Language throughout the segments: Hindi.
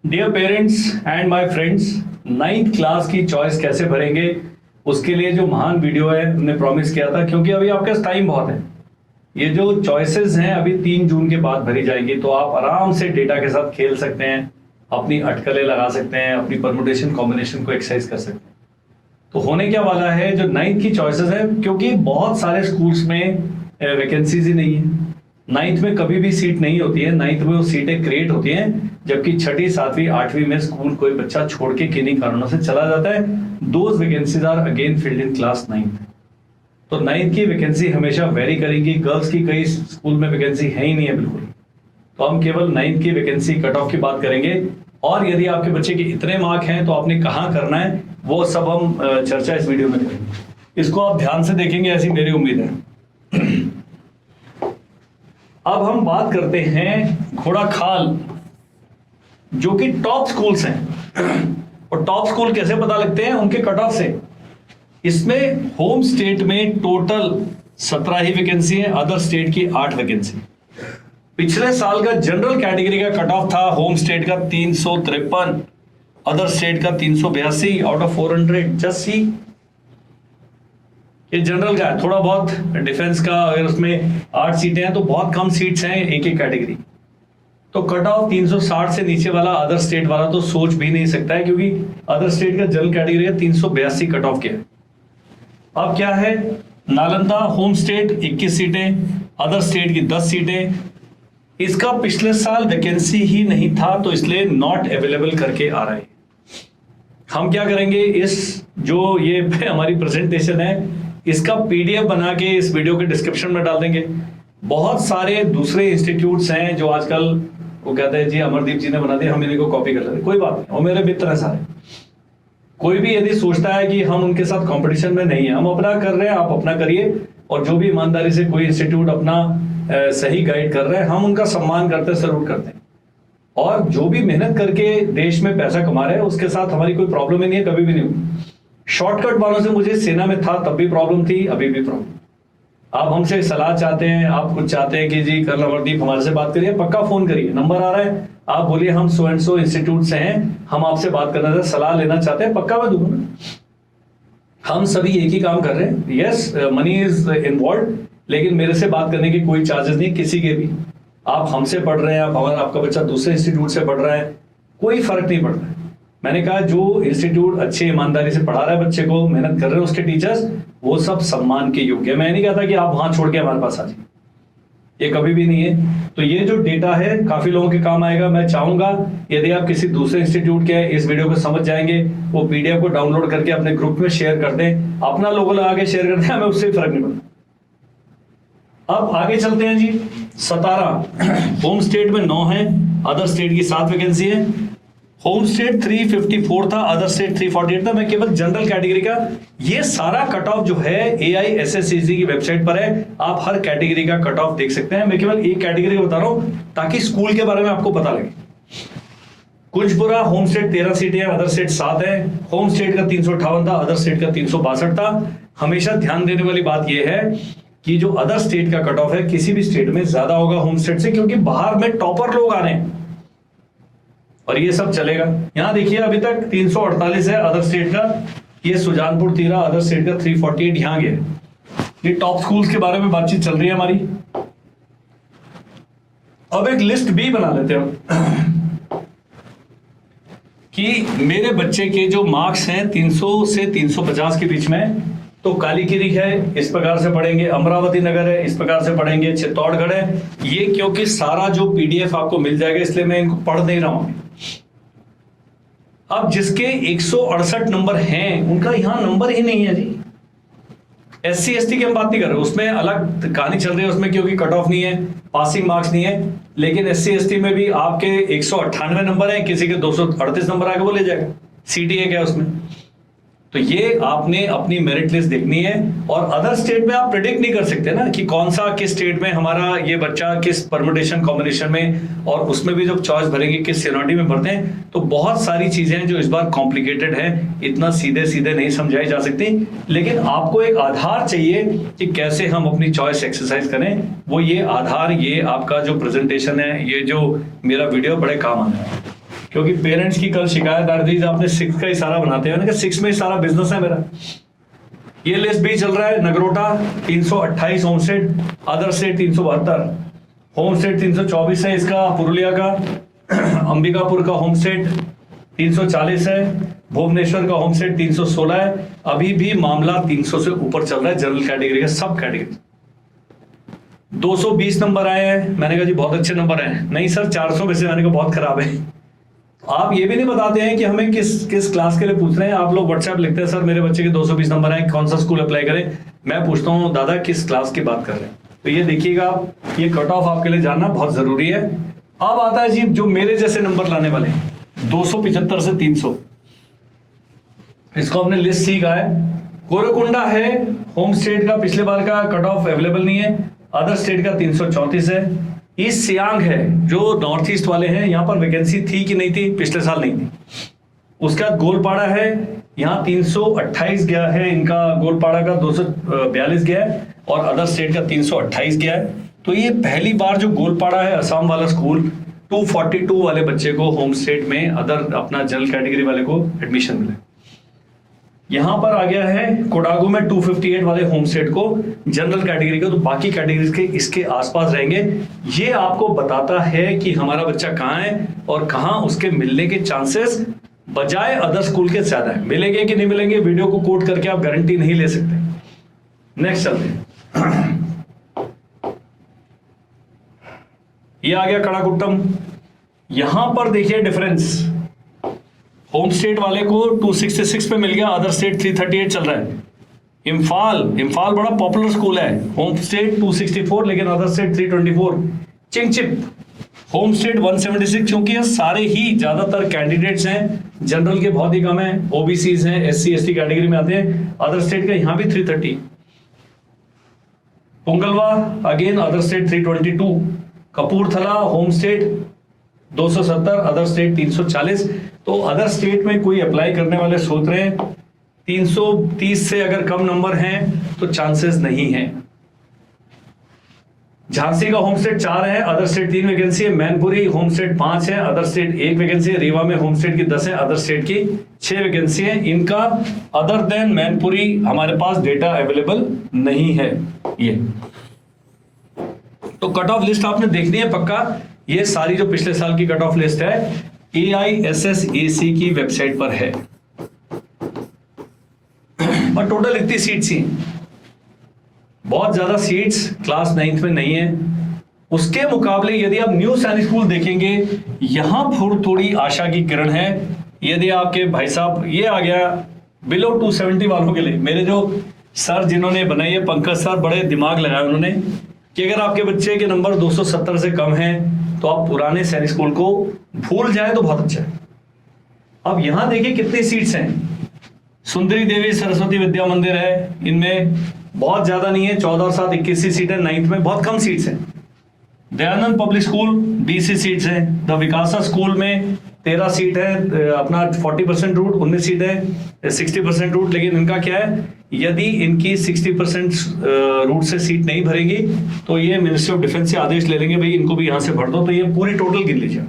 Dear parents and my friends, 9th class की चॉइस कैसे भरेंगे उसके लिए जो महान वीडियो है हमने प्रॉमिस किया था, क्योंकि अभी आपके पास टाइम बहुत है। ये जो चॉइसेस हैं अभी 3 जून के बाद भरी जाएंगी, तो आप आराम से डेटा के साथ खेल सकते हैं, अपनी अटकलें लगा सकते हैं, अपनी परमुटेशन कॉम्बिनेशन को एक्सरसाइज कर सकते हैं। तो होने क्या वाला है, जो 9th की चॉइसेस है, क्योंकि बहुत सारे स्कूल्स में वैकेंसीज ही नहीं है। 9th में कभी भी सीट नहीं होती है, 9th में वो सीटें क्रिएट होती हैं जबकि 6ठी 7वीं 8वीं में स्कूल कोई बच्चा छोड़ के किन्हीं कारणों से चला जाता है। Those vacancies are again filled in class 9th। तो 9th की वैकेंसी हमेशा वेरी करेंगी। गर्ल्स की कई स्कूल में वैकेंसी है ही नहीं है बिल्कुल। तो हम केवल 9th की वैकेंसी कट ऑफ की बात करेंगे, और यदि आपके बच्चे के इतने मार्क हैं तो आपने कहाँ करना है वो सब हम चर्चा इस वीडियो में करेंगे। इसको आप ध्यान से देखेंगे ऐसी मेरी उम्मीद है। अब हम बात करते हैं घोड़ाखाल, जो कि टॉप स्कूल्स हैं। और टॉप स्कूल कैसे पता लगते हैं? उनके कट ऑफ से। इसमें होम स्टेट में टोटल 17 ही वैकेंसी है, अदर स्टेट की 8 वैकेंसी। पिछले साल का जनरल कैटेगरी का कट ऑफ था होम स्टेट का 353, अदर स्टेट का 382 आउट ऑफ 400। जस्ट सी, ये जनरल का है। थोड़ा बहुत डिफेंस का, अगर उसमें 8 सीटें हैं तो बहुत कम सीट्स हैं एक एक कैटेगरी। तो कट ऑफ 360 से नीचे वाला अदर स्टेट वाला तो सोच भी नहीं सकता है, क्योंकि अदर स्टेट का जनरल कैटेगरी का 382 कट ऑफ किया है। अब क्या है, नालंदा होम स्टेट 21 सीटें, अदर स्टेट की 10 सीटें। इसका पिछले साल वैकेंसी ही नहीं था, तो इसलिए नॉट अवेलेबल करके आ रहा है। हम क्या करेंगे, इस जो ये हमारी प्रेजेंटेशन है इसका पीडीएफ बना के इस वीडियो के डिस्क्रिप्शन में डाल देंगे। बहुत सारे दूसरे इंस्टीट्यूट्स हैं जो आजकल वो कहते हैं जी अमरदीप जी ने बना दिया, हम इन्हीं को कॉपी कर लेते। कोई बात नहीं, और मेरे मित्र हैं सारे। कोई भी यदि सोचता है कि हम उनके साथ कंपटीशन में नहीं है, हम अपना कर रहे हैं, आप अपना करिए। और जो भी ईमानदारी से कोई इंस्टीट्यूट अपना सही गाइड कर रहे हैं, हम उनका सम्मान करते हैं, सल्यूट करते हैं। और जो भी मेहनत करके देश में पैसा कमा रहे हैं उसके साथ हमारी कोई प्रॉब्लम ही नहीं है, कभी भी नहीं हुई। शॉर्टकट वालों से मुझे सेना में था तब भी प्रॉब्लम थी, अभी भी प्रॉब्लम। आप हमसे सलाह चाहते हैं, आप कुछ चाहते हैं कि जी कर्नल अमरदीप हमारे से बात करिए, पक्का फोन करिए, नंबर आ रहा है, आप बोलिए हम सो एंड सो इंस्टीट्यूट से हैं, हम आपसे बात करना सलाह लेना चाहते हैं, पक्का मैं दूंगा। हम सभी एक ही काम कर रहे हैं। यस, मनी इज इन्वॉल्व, लेकिन मेरे से बात करने के कोई चार्जेस नहीं किसी के भी। आप हमसे पढ़ रहे हैं, आपका बच्चा दूसरे इंस्टीट्यूट से पढ़ रहा है, कोई फर्क नहीं पड़ता है। मैंने कहा जो इंस्टीट्यूट अच्छे ईमानदारी से पढ़ा रहा है बच्चे को, मेहनत कर रहे हैं उसके टीचर्स, वो सब सम्मान के योग्य है। मैं नहीं कहता कि आप वहां छोड़ के हमारे पास आ जाइए, ये कभी भी नहीं है। तो ये जो डेटा है काफी लोगों के काम आएगा। मैं चाहूंगा यदि आप किसी दूसरे इंस्टीट्यूट के इस वीडियो को समझ जाएंगे, वो पीडीएफ को डाउनलोड करके अपने ग्रुप में शेयर कर दें, अपना लोगो लगा के शेयर कर दें, हमें उससे फर्क नहीं पड़ता। अब आगे चलते हैं जी। 17 होम स्टेट में 9 है, अदर स्टेट की 7 वैकेंसी है। होम स्टेट 354 था, अदर स्टेट 348 था। मैं केवल जनरल कैटेगरी का, ये सारा कट ऑफ जो है AISSCC की वेबसाइट पर है, आप हर कैटेगरी का कट ऑफ देख सकते हैं। मैं केवल एक कैटेगरी बता रहा हूं ताकि स्कूल के बारे में आपको पता लगे। कुंजपुरा होम स्टेट 13 सीटें हैं, अदर स्टेट 7 है। होम स्टेट का 358 था, अदर स्टेट का 362 था। हमेशा ध्यान देने वाली बात यह है कि जो अदर स्टेट का कट ऑफ है किसी भी स्टेट में ज्यादा होगा होम स्टेट से, क्योंकि बाहर में टॉपर लोग आ रहे हैं और ये सब चलेगा। यहां देखिए अभी तक 348 है अदर स्टेट का, ये सुजानपुर 13, अदर स्टेट का 348 यहां गया। ये टॉप स्कूल्स के बारे में बातचीत चल रही है हमारी। अब एक लिस्ट भी बना लेते हैं कि मेरे बच्चे के जो मार्क्स हैं 300 से 350 के बीच में, तो कालीकिरी है इस प्रकार से पढ़ेंगे, अमरावती नगर है इस प्रकार से पढ़ेंगे, चित्तौड़गढ़ है। ये क्योंकि सारा जो पीडीएफ आपको मिल जाएगा इसलिए मैं इनको पढ़ नहीं रहा हूं। अब जिसके 168 नंबर हैं उनका यहां नंबर ही नहीं है जी। SC ST की हम बात नहीं कर रहे, उसमें अलग कहानी चल रही है उसमें, क्योंकि कट ऑफ नहीं है, पासिंग मार्क्स नहीं है। लेकिन SC ST में भी आपके 198 नंबर है, किसी के 238 नंबर आके वो ले जाएगा, CTA क्या है उसमें। तो ये आपने अपनी मेरिट लिस्ट देखनी है। और अदर स्टेट में आप प्रेडिक्ट नहीं कर सकते ना कि कौन सा किस स्टेट में हमारा ये बच्चा किस परमुटेशन कॉम्बिनेशन में, और उसमें भी जब चॉइस भरेंगे किस सीनियरिटी में भरते हैं। तो बहुत सारी चीजें हैं जो इस बार कॉम्प्लिकेटेड है, इतना सीधे सीधे नहीं समझाई जा सकती। लेकिन आपको एक आधार चाहिए कि कैसे हम अपनी चॉइस एक्सरसाइज करें। वो ये आधार, ये आपका जो प्रेजेंटेशन है, ये जो मेरा वीडियो बड़े काम आने वाला है। क्योंकि पेरेंट्स की कल शिकायत आ रही थी, आपने 6 का इशारा बनाते हैं, मैंने कहा 6 में ही सारा बिजनेस है मेरा। ये लिस्ट भी चल रहा है, Nagrota 328 home state, other state 372, home state 324 है इसका पुरुलिया का, अंबिकापुर का होम स्टेट 340 है, भुवनेश्वर का होम स्टेट 316 है। अभी भी मामला 300 से ऊपर चल रहा है जनरल कैटेगरी का, सब कैटेगरी। 220 नंबर आए हैं, मैंने कहा जी बहुत अच्छे नंबर हैं। नहीं सर 400 में से, मैंने कहा बहुत खराब है। आप ये भी नहीं बताते हैं कि हमें किस क्लास के लिए पूछ रहे हैं। आप लोग व्हाट्सएप लिखते हैं सर मेरे बच्चे के 220 नंबर आए, कौन सा स्कूल अप्लाई करें। मैं पूछता हूँ दादा किस क्लास की बात कर रहे हैं। तो ये देखिएगा आप, ये कट ऑफ आपके लिए जानना बहुत जरूरी है। अब आता है जी जो मेरे जैसे नंबर लाने वाले 275 से 300, इसको हमने लिस्ट सीखा है। गोरकुंडा है होम स्टेट का, पिछले बार का कट ऑफ अवेलेबल नहीं है, अदर स्टेट का 334 है। ईस्ट सियांग है जो नॉर्थ ईस्ट वाले हैं, यहां पर वैकेंसी थी कि नहीं थी, पिछले साल नहीं थी। उसका गोलपाड़ा है, यहाँ 328 गया है इनका, गोलपाड़ा का 242 गया है और अदर स्टेट का 328 गया है। तो ये पहली बार जो गोलपाड़ा है असम वाला स्कूल, 242 वाले बच्चे को होम स्टेट में अदर अपना जनरल कैटेगरी वाले को एडमिशन मिले। यहां पर आ गया है कोडागू में 258 वाले होम स्टेट को जनरल कैटेगरी का, तो बाकी कैटेगरीज के इसके आसपास रहेंगे। ये आपको बताता है कि हमारा बच्चा कहाँ है और कहाँ उसके मिलने के चांसेस बजाय अदर स्कूल के ज्यादा है। मिलेंगे कि नहीं मिलेंगे, वीडियो को कोट करके आप गारंटी नहीं ले सकते। नेक्स्ट चलते हैं। ये आ गया कड़ाकुट्टम। यहां पर देखिए डिफरेंस, होम स्टेट वाले को 266 पे मिल गया, अदर स्टेट 338 चल रहा है। इम्फाल बड़ा पॉपुलर स्कूल है, होम स्टेट 264 लेकिन अदर स्टेट 324। चिंगचिप होम स्टेट 176, क्योंकि ये सारे ही ज्यादातर कैंडिडेट्स हैं, जनरल के बहुत ही कम है, ओबीसीज हैं, एससी एसटी कैटेगरी में आते हैं। अदर स्टेट का यहां भी 330। पुंगलवा again other state 322। Kapurthala home state 270, other state 340। तो अदर स्टेट में कोई अप्लाई करने वाले सोच रहे हैं 330 से अगर कम नंबर हैं तो चांसेस नहीं है। झांसी का होम स्टेट 4 है, अदर स्टेट 3 वैकेंसी है। मैनपुरी होम स्टेट 5 है, अदर स्टेट 1 वैकेंसी है। रीवा में होम स्टेट की 10 है, अदर स्टेट की 6 वैकेंसी है। इनका अदर देन मैनपुरी हमारे पास डेटा अवेलेबल नहीं है। ये तो कट ऑफ लिस्ट आपने देखनी है पक्का। ये सारी जो पिछले साल की कट ऑफ लिस्ट है AISSAC की वेबसाइट पर है और टोटल इतनी सीट्स ही, बहुत ज्यादा सीट्स क्लास 9th में नहीं है। उसके मुकाबले यदि आप न्यू सैनिक स्कूल देखेंगे, यहां थोड़ी आशा की किरण है। यदि आपके भाई साहब, ये आ गया बिलो 270 वालों के लिए, मेरे जो सर जिन्होंने बनाई है, पंकज सर, बड़े दिमाग लगाया उन्होंने कि अगर आपके बच्चे के नंबर 270 से कम हैं तो आप पुराने सैनिक स्कूल को भूल जाए तो बहुत अच्छा है। अब यहां देखिए कितनी सीट्स हैं। सुंदरी देवी सरस्वती विद्या मंदिर है, इनमें बहुत ज्यादा नहीं है, 14 और 7 21 सीट है। 9th में बहुत कम सीट्स हैं। दयानंद पब्लिक स्कूल 20 सीट्स हैं। द विकासा स्कूल में 13 सीट है, अपना 40% रूट, 19 सीट है, 60% रूट। लेकिन इनका क्या है, यदि इनकी 60% रूट से सीट नहीं भरेगी तो ये मिनिस्ट्री ऑफ डिफेंस से आदेश ले लेंगे, भाई इनको भी यहां से भर दो। तो ये पूरी टोटल गिन लीजिए।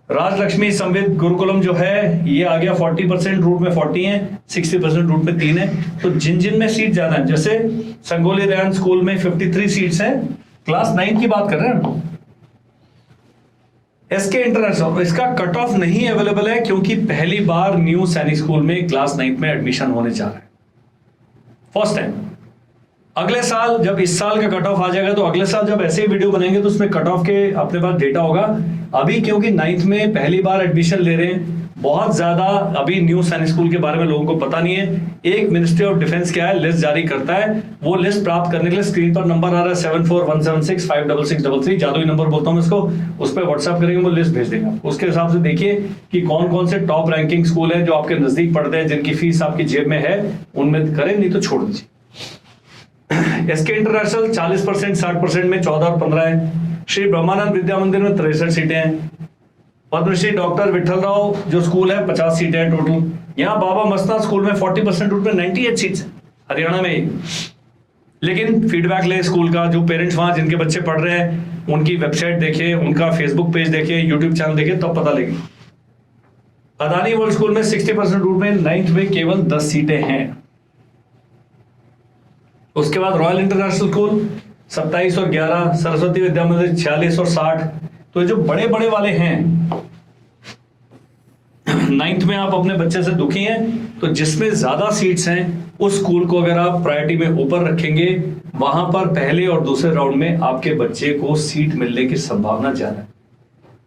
राजलक्ष्मी संविद गुरुकुलम जो है ये आ गया 40% रूट में 40 है, 60% रूट में 3 है। तो जिन में सीट ज्यादा है, जैसे संगोली दयान स्कूल में 53 सीट्स हैं, क्लास 9 की बात कर रहे हैं। एसके इंटरनेशनल, इसका कट ऑफ नहीं अवेलेबल है क्योंकि पहली बार न्यू सैनिक स्कूल में क्लास 9 में एडमिशन होने जा रहा है, फर्स्ट टाइम। अगले साल जब इस साल का कट ऑफ आ जाएगा तो अगले साल जब ऐसे ही वीडियो बनेंगे तो उसमें कट ऑफ के अपने पास डेटा होगा। अभी क्योंकि 9th में पहली बार एडमिशन ले रहे हैं, बहुत ज्यादा अभी न्यू सैनिक स्कूल के बारे में लोगों को पता नहीं है। एक मिनिस्ट्री ऑफ डिफेंस क्या है, लिस्ट जारी करता है। वो लिस्ट प्राप्त करने के लिए स्क्रीन पर नंबर आ रहा है 7417656633, जादुई नंबर बोलता हूं इसको। उस पर व्हाट्सएप करेंगे, वो लिस्ट भेज देगा। उसके हिसाब से देखिए कि कौन कौन से टॉप रैंकिंग स्कूल है जो आपके नजदीक पड़ते हैं, जिनकी फीस आपकी जेब में है, उनमें करें, नहीं तो छोड़ दीजिए। एसके इंटरनेशनल 40%, 60% में 14 और 15 है। श्री ब्रह्मानंद विद्या मंदिर में 63 सीटें हैं। पद्मश्री डॉक्टर विठल राव जो स्कूल है 50 सीटें हैं टोटल। यहाँ बाबा मस्तान स्कूल में 40% रूट में 98 सीट्स है, हरियाणा में। लेकिन फीडबैक ले स्कूल का, जो पेरेंट्स वहां जिनके बच्चे पढ़ रहे हैं उनकी वेबसाइट देखे, उनका फेसबुक पेज देखे, यूट्यूब चैनल देखे, तब पता लगे। अदानी वर्ल्ड स्कूल में 60% रूट में 9th में केवल 10 सीटें हैं। उसके बाद रॉयल इंटरनेशनल स्कूल 27 और 11, सरस्वती विद्या मंदिर 46 और 60। तो ये जो बड़े बड़े वाले हैं 9th में आप अपने बच्चे से दुखी हैं, तो जिसमें ज्यादा सीट्स हैं उस स्कूल को अगर आप प्रायोरिटी में ऊपर रखेंगे, वहां पर पहले और दूसरे राउंड में आपके बच्चे को सीट मिलने की संभावना ज्यादा है।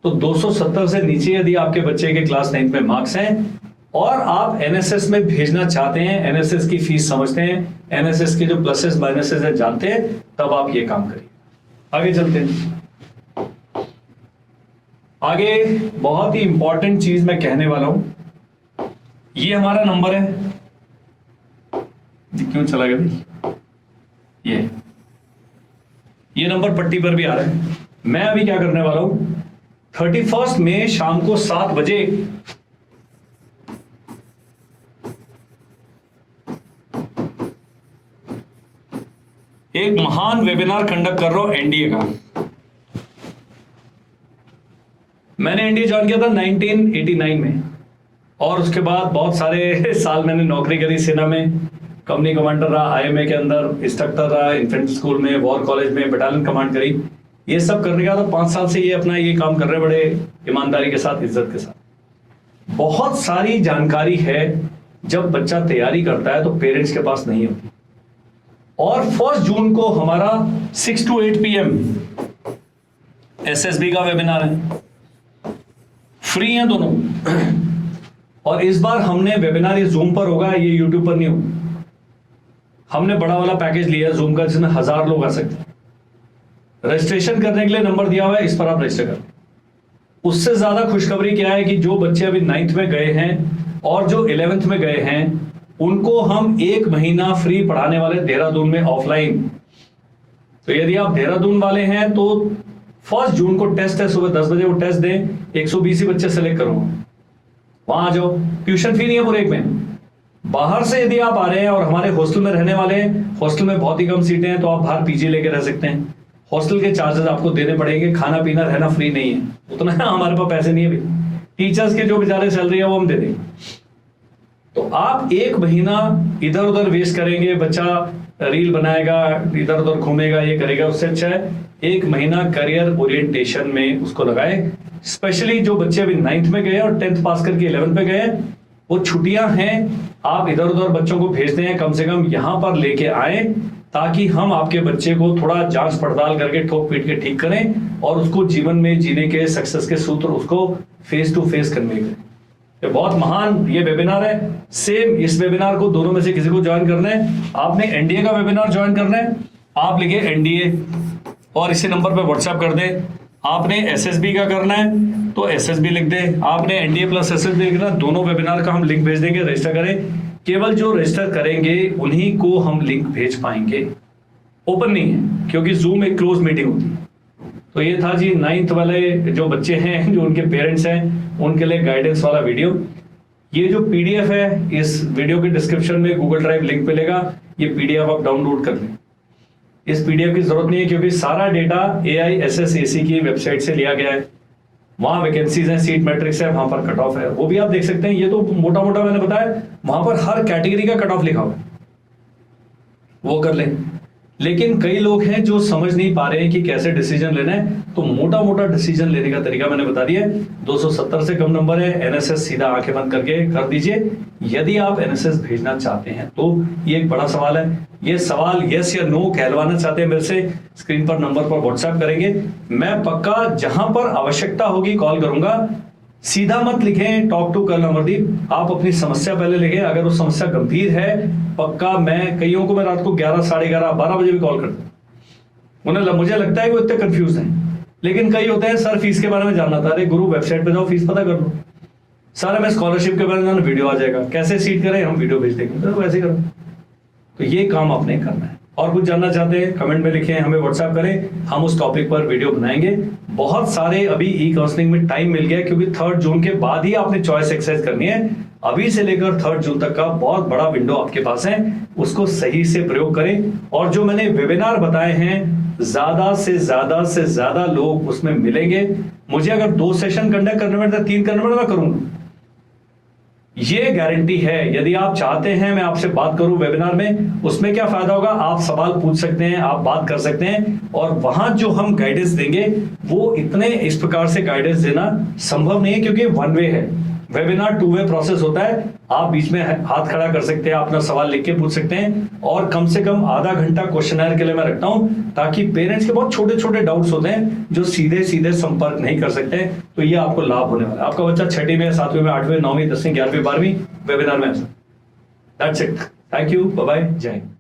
तो 270 से नीचे यदि आपके बच्चे के क्लास 9th में मार्क्स हैं और आप एनएसएस में भेजना चाहते हैं, एनएसएस की फीस समझते हैं, एनएसएस के जो प्लसेस माइनसेस है जानते हैं, तब आप ये काम करिए। आगे चलते हैं। आगे बहुत ही इंपॉर्टेंट चीज मैं कहने वाला हूं। ये हमारा नंबर है, क्यों चला गया भाई? ये नंबर पट्टी पर भी आ रहा है। मैं अभी क्या करने वाला हूं, 31 में शाम को 7 बजे एक महान वेबिनार कंडक्ट कर रहा हूं एनडीए का। मैंने एनडीए ज्वाइन किया था 1989 में, और उसके बाद बहुत सारे साल मैंने नौकरी करी सेना में, कंपनी कमांडर रहा, आईएमए के अंदर इंस्ट्रक्टर रहा, इन्फेंट्री स्कूल में, वॉर कॉलेज में बटालियन कमांड करी। ये सब करने का तो 5 साल से ये अपना ये काम कर रहे, बड़े ईमानदारी के साथ, इज्जत के साथ। बहुत सारी जानकारी है जब बच्चा तैयारी करता है तो पेरेंट्स के पास नहीं होती। और 1 जून को हमारा 6 to 8 PM एसएसबी का वेबिनार है, फ्री है दोनों। और इस बार हमने वेबिनार ये जूम पर होगा, ये यूट्यूब पर नहीं होगा। हमने बड़ा वाला पैकेज लिया है जूम का, जिसमें 1000 लोग आ सकते हैं। रजिस्ट्रेशन करने के लिए नंबर दिया हुआ है, इस पर आप रजिस्टर करें। उससे ज्यादा खुशखबरी क्या है कि जो बच्चे अभी 9th में गए हैं और जो 11th में गए हैं, उनको हम 1 महीना फ्री पढ़ाने वाले देहरादून में ऑफलाइन। तो यदि आप देहरादून वाले हैं तो 1 जून को टेस्ट है, सुबह 10 बजे वो टेस्ट दें, 120 ही बच्चे सेलेक्ट करो, वहां आ जाओ। ट्यूशन फी नहीं है पूरे 1 महीने। बाहर से यदि आप आ रहे हैं और हमारे हॉस्टल में रहने वाले हैं, हॉस्टल में बहुत ही कम सीटें हैं, तो आप बाहर पीजी लेके रह सकते हैं। हॉस्टल के चार्जेस आपको देने पड़ेंगे, खाना पीना रहना फ्री नहीं है, उतना हमारे पास पैसे नहीं है भाई। टीचर्स के जो बेचारे सैलरी है वो हम दे देंगे। तो आप 1 महीना इधर उधर वेस्ट करेंगे, बच्चा रील बनाएगा, इधर उधर घूमेगा, ये करेगा, उससे अच्छा है 1 महीना करियर ओरिएंटेशन में उसको लगाए। स्पेशली जो बच्चे अभी 9th में गए और 10th पास करके 11th में गए, वो छुट्टियां हैं, आप इधर उधर बच्चों को भेजते हैं, कम से कम यहां पर लेके आए, ताकि हम आपके बच्चे को थोड़ा जांच पड़ताल करके ठोक पीट के ठीक करें और उसको जीवन में जीने के सक्सेस के सूत्र उसको फेस टू फेस कन्वे करें। ये बहुत महान ये वेबिनार है। सेम इस वेबिनार को दोनों में से किसी को ज्वाइन करना है, आपने एनडीए का वेबिनार ज्वाइन करना है, आप लिखे एनडीए और इसी नंबर पर व्हाट्सएप कर दें। आपने एसएसबी का करना है तो एसएसबी लिख दें, आपने एनडीए प्लस एसएसबी लिखना, दोनों वेबिनार का हम लिंक भेज देंगे, रजिस्टर करें। केवल जो रजिस्टर करेंगे उन्हीं को हम लिंक भेज पाएंगे, ओपन नहीं है, क्योंकि जूम एक क्लोज मीटिंग होती है। तो ये था जी 9th वाले जो बच्चे हैं, जो उनके पेरेंट्स हैं, उनके लिए गाइडेंस वाला वीडियो। ये जो पीडीएफ है, इस वीडियो के डिस्क्रिप्शन में गूगल ड्राइव लिंक मिलेगा, ये पीडीएफ आप डाउनलोड कर लें। इस पीडीएफ की जरूरत नहीं है, क्योंकि सारा डेटा AISSAC की वेबसाइट से लिया गया है। वहां वैकेंसीज है, सीट मैट्रिक्स है, वहां पर कट ऑफ है, वो भी आप देख सकते हैं। ये तो मोटा मोटा मैंने बताया, वहां पर हर कैटेगरी का कट ऑफ लिखा हुआ है, वो कर लें। लेकिन कई लोग हैं जो समझ नहीं पा रहे हैं कि कैसे डिसीजन लेना है, तो मोटा मोटा डिसीजन लेने का तरीका मैंने बता दिया। 270 से कम नंबर है, एनएसएस सीधा आंखें बंद करके कर दीजिए। यदि आप एनएसएस भेजना चाहते हैं तो ये एक बड़ा सवाल है। ये सवाल यस या नो कहलवाना चाहते हैं मेरे से, स्क्रीन पर नंबर पर व्हाट्सएप करेंगे। मैं पक्का जहां पर आवश्यकता होगी कॉल करूंगा। सीधा मत लिखें टॉक टू कर्नल अमरदीप, आप अपनी समस्या पहले लिखें। अगर वो समस्या गंभीर है, पक्का मैं कईयों को मैं रात को 11, साढ़े 11, 12 बजे भी कॉल करता हूं। उन्हें मुझे लगता है कि वो इतने कंफ्यूज हैं, लेकिन कई होते हैं सर फीस के बारे में जानना था। अरे गुरु वेबसाइट पे जाओ, फीस पता कर लो। सर मैं स्कॉलरशिप के बारे में वीडियो आ जाएगा, कैसे सीट करें, हम वीडियो भेज देंगे, तो वैसे करो। तो ये काम आपने करना है। और कुछ जानना चाहते हैं कमेंट में लिखें, हमें व्हाट्सएप करें, हम उस टॉपिक पर वीडियो बनाएंगे। बहुत सारे अभी ई काउंसलिंग में टाइम मिल गया क्योंकि 3 जून के बाद ही आपने चॉइस एक्सरसाइज करनी है। अभी से लेकर 3 जून तक का बहुत बड़ा विंडो आपके पास है, उसको सही से प्रयोग करें। और जो मैंने वेबिनार बताए हैं, ज्यादा से ज्यादा लोग उसमें मिलेंगे। मुझे अगर 2 सेशन कंडक्ट करने में 3 करने में मैं करूंगा, ये गारंटी है। यदि आप चाहते हैं मैं आपसे बात करूं वेबिनार में, उसमें क्या फायदा होगा, आप सवाल पूछ सकते हैं, आप बात कर सकते हैं, और वहां जो हम गाइडेंस देंगे वो इतने इस प्रकार से गाइडेंस देना संभव नहीं है क्योंकि 1 वे है। वेबिनार 2 वे प्रोसेस होता है। आप बीच में हाथ खड़ा कर सकते हैं, अपना सवाल लिख के पूछ सकते हैं, और कम से कम आधा घंटा क्वेश्चनर के लिए मैं रखता हूं, ताकि पेरेंट्स के बहुत छोटे छोटे डाउट्स होते हैं जो सीधे सीधे संपर्क नहीं कर सकते हैं। तो ये आपको लाभ होने वाला है। आपका बच्चा 6वीं में, 7वीं में, 8वीं, 9वीं, 10वीं, 11वीं, 12वीं वेबिनार में। That's it. Thank you, bye bye, जय हिंद।